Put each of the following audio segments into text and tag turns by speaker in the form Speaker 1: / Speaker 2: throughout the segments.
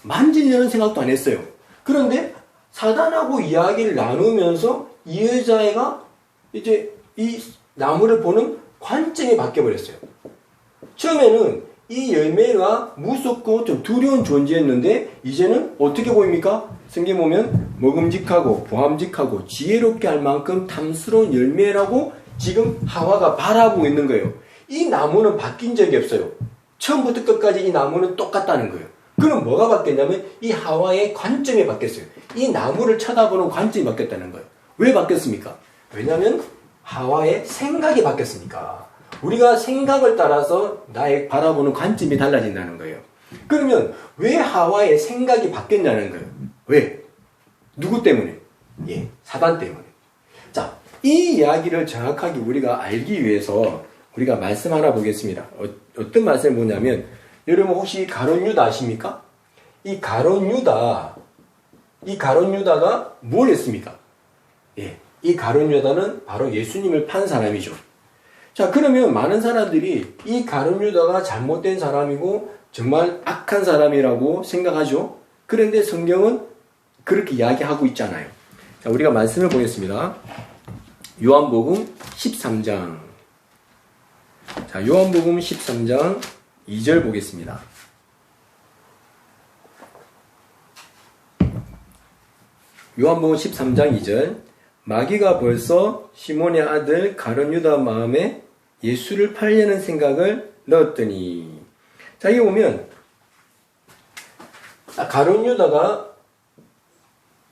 Speaker 1: 만지려는 생각도 안 했어요. 그런데 사단하고 이야기를 나누면서 이 여자애가 이제 이 나무를 보는 관점이 바뀌어버렸어요. 처음에는 이 열매가 무섭고 좀 두려운 존재였는데 이제는 어떻게 보입니까? 성경 보면 먹음직하고 보암직하고 지혜롭게 할 만큼 탐스러운 열매라고 지금 하와가 바라보고 있는 거예요. 이 나무는 바뀐 적이 없어요. 처음부터 끝까지 이 나무는 똑같다는 거예요. 그럼 뭐가 바뀌었냐면 이 하와의 관점이 바뀌었어요. 이 나무를 쳐다보는 관점이 바뀌었다는 거예요. 왜 바뀌었습니까? 왜냐하면 하와의 생각이 바뀌었으니까. 우리가 생각을 따라서 나의 바라보는 관점이 달라진다는 거예요. 그러면 왜 하와의 생각이 바뀌었냐는 거예요. 왜? 누구 때문에? 예, 사단 때문에. 자, 이 이야기를 정확하게 우리가 알기 위해서 우리가 말씀 하나 보겠습니다. 어떤 말씀을 보냐면 여러분 혹시 가룟 유다 아십니까? 이 가룟 유다가 뭘 했습니까? 예, 이 가룟 유다는 바로 예수님을 판 사람이죠. 자, 그러면 많은 사람들이 이 가룟 유다가 잘못된 사람이고 정말 악한 사람이라고 생각하죠. 그런데 성경은 그렇게 이야기하고 있잖아요. 자, 우리가 말씀을 보겠습니다. 요한복음 13장. 자, 요한복음 13장 2절 보겠습니다. 요한복음 13장 2절. 마귀가 벌써 시몬의 아들 가룟 유다 마음에 예수를 팔려는 생각을 넣었더니. 자, 여기 보면 가룟 유다가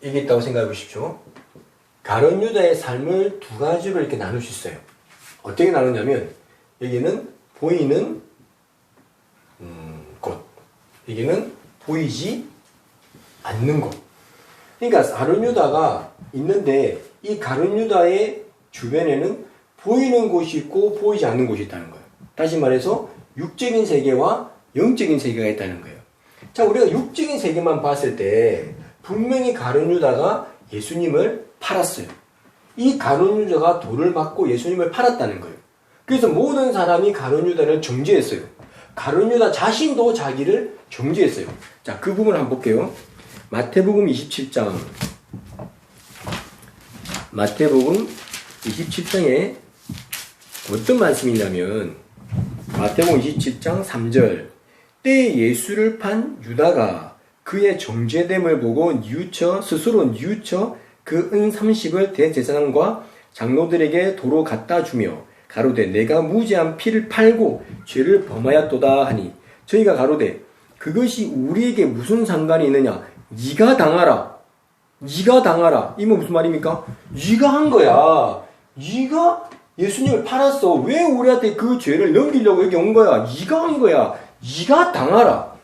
Speaker 1: 여기 있다고 생각해 보십시오. 가룟 유다의 삶을 두 가지로 이렇게 나눌 수 있어요. 어떻게 나누냐면 여기는 보이는 곳, 여기는 보이지 않는 곳. 그러니까 가룟 유다가 있는데 이 가룟 유다의 주변에는 보이는 곳이 있고 보이지 않는 곳이 있다는 거예요. 다시 말해서 육적인 세계와 영적인 세계가 있다는 거예요. 자, 우리가 육적인 세계만 봤을 때 분명히 가룟 유다가 예수님을 팔았어요. 이 가룟 유다가 돈을 받고 예수님을 팔았다는 거예요. 그래서 모든 사람이 가룟 유다를 정죄했어요. 가룟 유다 자신도 자기를 정죄했어요. 자, 그 부분을 한번 볼게요. 마태복음 27장. 마태복음 27장에 어떤 말씀이냐면 마태복음 27장 3절. 때에 예수를 판 유다가 그의 정죄됨을 보고 스스로 뉘우쳐 그 은 30을 대제사장과 장로들에게 도로 갖다 주며 가로되 내가 무죄한 피를 팔고 죄를 범하였도다 하니 저희가 가로되 그것이 우리에게 무슨 상관이 있느냐. 네가 당하라. 이거 무슨 말입니까? 네가 한 거야. 네가 예수님을 팔았어. 왜 우리한테 그 죄를 넘기려고 여기 온 거야? 네가 한 거야. 네가 당하라.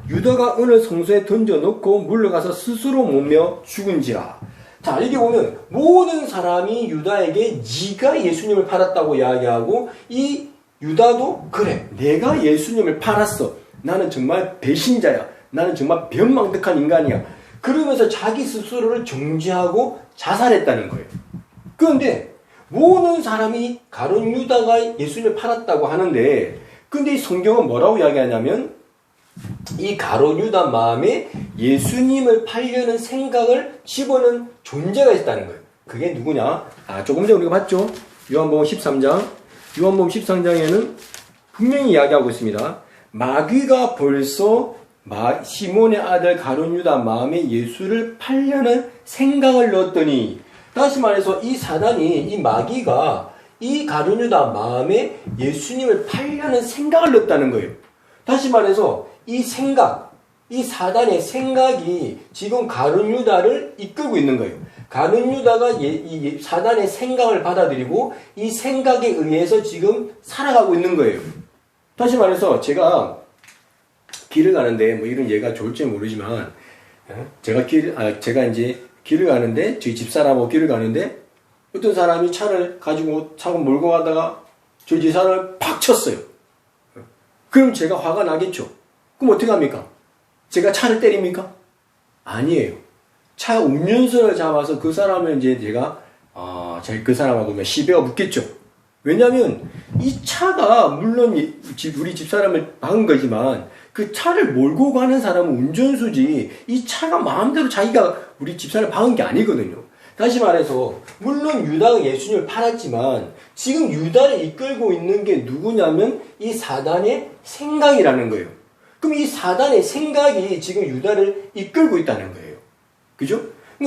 Speaker 1: 유다가 은을 성소에 던져놓고 물러가서 스스로 못며 죽은지라. 자, 여기 보면 모든 사람이 유다에게 네가 예수님을 팔았다고 이야기하고 이 유다도 그래. 내가 예수님을 팔았어. 나는 정말 배신자야. 나는 정말 변망덕한 인간이야. 그러면서 자기 스스로를 정죄하고 자살했다는 거예요. 그런데 모든 사람이 가룟 유다가 예수님을 팔았다고 하는데 근데 이 성경은 뭐라고 이야기하냐면 이 가룟 유다 마음에 예수님을 팔려는 생각을 집어넣은 존재가 있다는 거예요. 그게 누구냐? 조금 전에 우리가 봤죠? 요한복음 13장. 요한복음 13장에는 분명히 이야기하고 있습니다. 마귀가 벌써 시몬의 아들 가룟 유다 마음에 예수를 팔려는 생각을 넣었더니 다시 말해서 이 사단이 이 마귀가 이 가룟 유다 마음에 예수님을 팔려는 생각을 넣었다는 거예요. 다시 말해서 이 생각, 이 사단의 생각이 지금 가룟 유다를 이끌고 있는 거예요. 가룟 유다가 이 사단의 생각을 받아들이고 이 생각에 의해서 지금 살아가고 있는 거예요. 다시 말해서 제가 길을 가는데 뭐 이런 예가 좋을지 모르지만 제가 이제 길을 가는데 저희 집사람하고 길을 가는데 어떤 사람이 차를 가지고 차고 몰고 가다가 저희 집사람을 팍 쳤어요. 그럼 제가 화가 나겠죠. 그럼 어떻게 합니까? 제가 차를 때립니까? 아니에요. 차 운전수를 잡아서 그 사람을 이제 제가 그 사람하고 시비가 붙겠죠. 왜냐하면 이 차가 물론 우리 집사람을 박은 거지만 그 차를 몰고 가는 사람은 운전수지 이 차가 마음대로 자기가 우리 집사람을 박은 게 아니거든요. 다시 말해서 물론 유다가 예수님을 팔았지만 지금 유다를 이끌고 있는 게 누구냐면 이 사단의 생각이라는 거예요. 그럼 이 사단의 생각이 지금 유다를 이끌고 있다는 거예요. 그죠?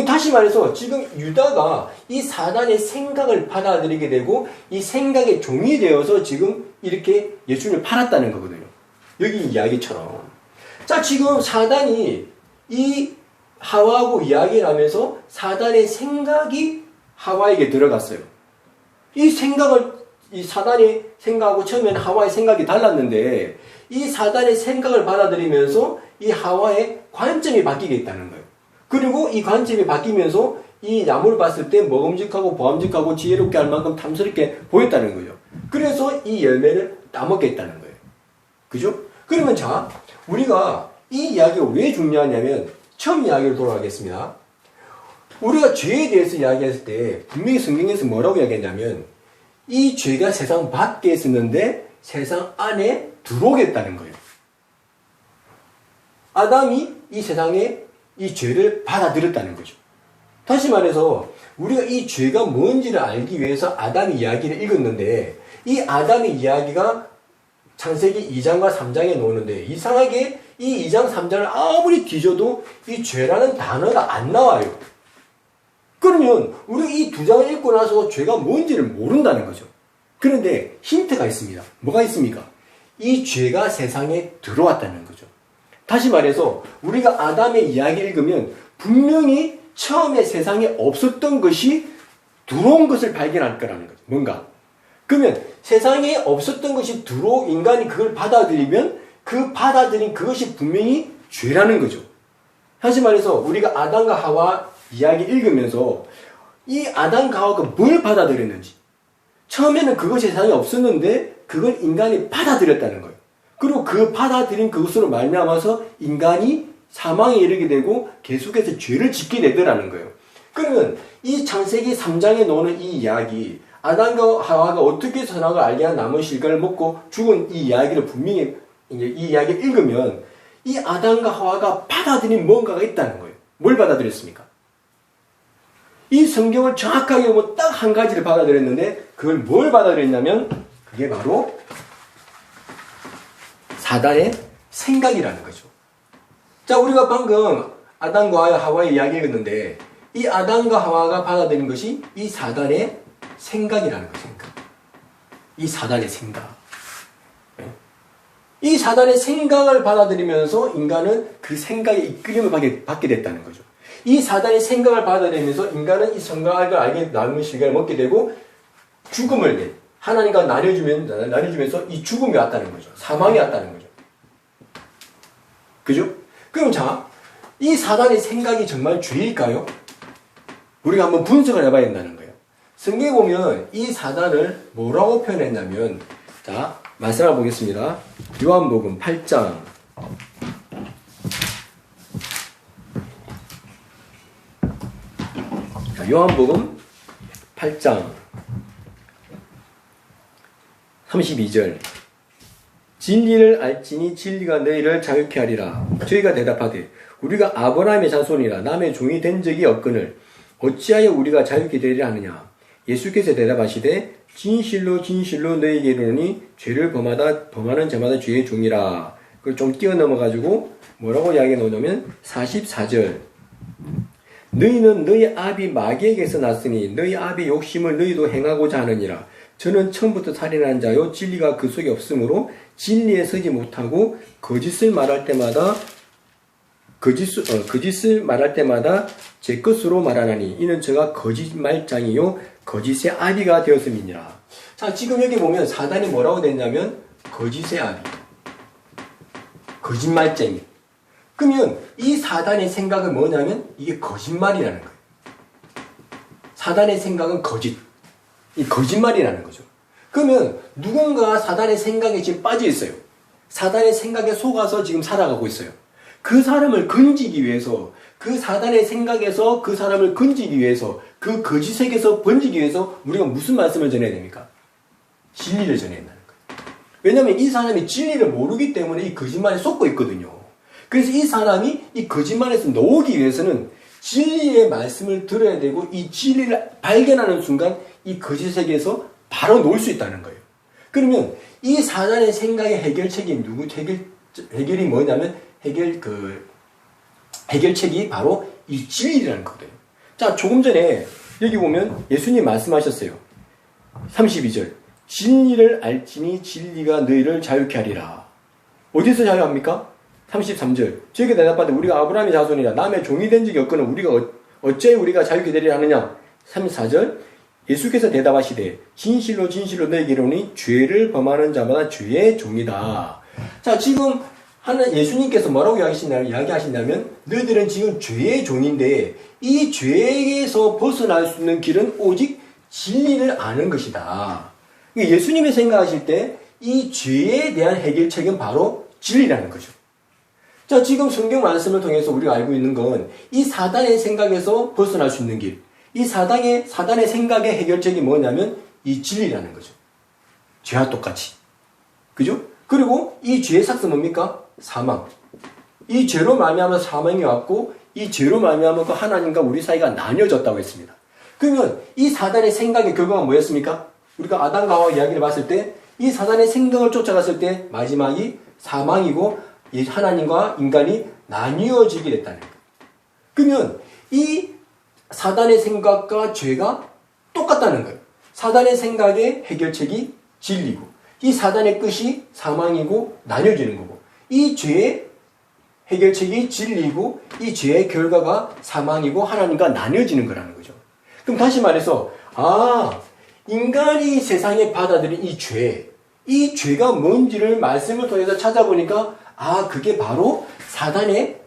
Speaker 1: 다시 말해서 지금 유다가 이 사단의 생각을 받아들이게 되고 이 생각의 종이 되어서 지금 이렇게 예수님을 팔았다는 거거든요. 여기 이야기처럼. 자, 지금 사단이 이 하와하고 이야기를 하면서 사단의 생각이 하와에게 들어갔어요. 이 사단의 생각하고 처음에는 하와의 생각이 달랐는데 이 사단의 생각을 받아들이면서 이 하와의 관점이 바뀌게 있다는 거예요. 그리고 이 관점이 바뀌면서 이 나무를 봤을 때 먹음직하고 보암직하고 지혜롭게 할 만큼 탐스럽게 보였다는 거죠. 그래서 이 열매를 따먹게 했다는 거예요. 그죠? 그러면 자, 우리가 이 이야기가 왜 중요하냐면 처음 이야기로 돌아가겠습니다. 우리가 죄에 대해서 이야기했을 때 분명히 성경에서 뭐라고 이야기했냐면 이 죄가 세상 밖에 있었는데 세상 안에 들어오겠다는 거예요. 아담이 이 세상에 이 죄를 받아들였다는 거죠. 다시 말해서 우리가 이 죄가 뭔지를 알기 위해서 아담의 이야기를 읽었는데 이 아담의 이야기가 창세기 2장과 3장에 나오는데 이상하게 이 2장 3장을 아무리 뒤져도 이 죄라는 단어가 안 나와요. 그러면 우리가 이 두 장을 읽고 나서 죄가 뭔지를 모른다는 거죠. 그런데 힌트가 있습니다. 뭐가 있습니까? 이 죄가 세상에 들어왔다는 거죠. 다시 말해서 우리가 아담의 이야기를 읽으면 분명히 처음에 세상에 없었던 것이 들어온 것을 발견할 거라는 거죠. 뭔가. 그러면 세상에 없었던 것이 인간이 그걸 받아들이면 그 받아들인 그것이 분명히 죄라는 거죠. 다시 말해서 우리가 아담과 하와 이야기 읽으면서 이 아담과 하와가 뭘 받아들였는지 처음에는 그것이 세상에 없었는데 그걸 인간이 받아들였다는 거예요. 그리고 그 받아들인 그것으로 말미암아서 인간이 사망에 이르게 되고 계속해서 죄를 짓게 되더라는 거예요. 그러면 이 창세기 3장에 나오는 이 이야기 아담과 하와가 어떻게 선악을 알게 한 나무 실과를 먹고 죽은 이 이야기를 분명히 이제 이 이야기를 읽으면 이 아담과 하와가 받아들인 뭔가가 있다는 거예요. 뭘 받아들였습니까? 이 성경을 정확하게 보면 딱 한 가지를 받아들였는데 그걸 뭘 받아들였냐면 그게 바로 사단의 생각이라는 거죠. 자, 우리가 방금 아담과 하와의 이야기를 했는데 이 아담과 하와가 받아들인 것이 이 사단의 생각이라는 거죠. 이 사단의 생각. 이 사단의 생각을 받아들이면서 인간은 그 생각에 이끌림을 받게 됐다는 거죠. 이 사단의 생각을 받아들이면서 인간은 이 생각을 알게 나누는 시간을 먹게 되고 죽음을 하나님과 나뉘어주면서 이 죽음이 왔다는 거죠. 사망이 왔다는 거죠. 그죠? 그럼 자, 이 사단의 생각이 정말 죄일까요? 우리가 한번 분석을 해봐야 된다는 거예요. 성경에 보면 이 사단을 뭐라고 표현했냐면 자, 말씀을 보겠습니다. 요한복음 8장 요한복음 8장 32절 진리를 알지니 진리가 너희를 자유케 하리라. 저희가 대답하되 우리가 아브라함의 자손이라 남의 종이 된 적이 없거늘 어찌하여 우리가 자유케 되리라 하느냐. 예수께서 대답하시되 진실로 진실로 너희에게 이르노니 죄를 범하는 자마다 죄의 종이라. 그걸 좀 뛰어넘어가지고 뭐라고 이야기 나오냐면 44절 너희는 너희 아비 마귀에게서 났으니 너희 아비 욕심을 너희도 행하고자 하느니라. 저는 처음부터 살인한 자요 진리가 그 속에 없으므로 진리에 서지 못하고 거짓을 말할 때마다 제 것으로 말하나니 이는 저가 거짓말장이요 거짓의 아비가 되었음이니라. 자, 지금 여기 보면 사단이 뭐라고 됐냐면 거짓의 아비, 거짓말쟁이. 그러면 이 사단의 생각은 뭐냐면 이게 거짓말이라는 거예요. 사단의 생각은 거짓, 이 거짓말이라는 거죠. 그러면 누군가 사단의 생각에 지금 빠져 있어요. 사단의 생각에 속아서 지금 살아가고 있어요. 그 사람을 건지기 위해서, 그 사단의 생각에서 그 사람을 건지기 위해서, 그 거짓에게서 번지기 위해서 우리가 무슨 말씀을 전해야 됩니까? 진리를 전해야 한다는 거예요. 왜냐하면 이 사람이 진리를 모르기 때문에 이 거짓말에 속고 있거든요. 그래서 이 사람이 이 거짓말에서 나오기 위해서는 진리의 말씀을 들어야 되고 이 진리를 발견하는 순간 이 거짓 세계에서 바로 놓을 수 있다는 거예요. 그러면 이 사단의 생각의 해결책이 해결이 뭐냐면 해결책이 바로 이 진리라는 거거든요. 자, 조금 전에 여기 보면 예수님 말씀하셨어요. 32절. 진리를 알지니 진리가 너희를 자유케 하리라. 어디서 자유합니까? 33절. 저에게 대답하되 우리가 아브라함의 자손이라 남의 종이 된 적이 없거늘 우리가 어째 우리가 자유케 되리라 하느냐. 34절. 예수께서 대답하시되 진실로 진실로 너희에게 이르노니 죄를 범하는 자마다 죄의 종이다. 자, 지금 예수님께서 뭐라고 이야기하신다면 너희들은 지금 죄의 종인데 이 죄에서 벗어날 수 있는 길은 오직 진리를 아는 것이다. 예수님이 생각하실 때 이 죄에 대한 해결책은 바로 진리라는 거죠. 자, 지금 성경 말씀을 통해서 우리가 알고 있는 건 이 사단의 생각에서 벗어날 수 있는 길, 이 사단의 생각의 해결책이 뭐냐면 이 진리라는 거죠. 죄와 똑같이. 그죠? 그리고 이 죄의 삭스 뭡니까? 사망. 이 죄로 말미암아 사망이 왔고 이 죄로 말미암아 하나님과 우리 사이가 나뉘어졌다고 했습니다. 그러면 이 사단의 생각의 결과가 뭐였습니까? 우리가 아담과 하와 이야기를 봤을 때 이 사단의 생각을 쫓아갔을 때 마지막이 사망이고 하나님과 인간이 나뉘어지게 됐다는 거예요. 그러면 이 사단의 생각과 죄가 똑같다는 거예요. 사단의 생각의 해결책이 진리고 이 사단의 끝이 사망이고 나뉘어지는 거고 이 죄의 해결책이 진리고 이 죄의 결과가 사망이고 하나님과 나뉘어지는 거라는 거죠. 그럼 다시 말해서 인간이 세상에 받아들인 이 죄가 뭔지를 말씀을 통해서 찾아보니까 그게 바로 사단의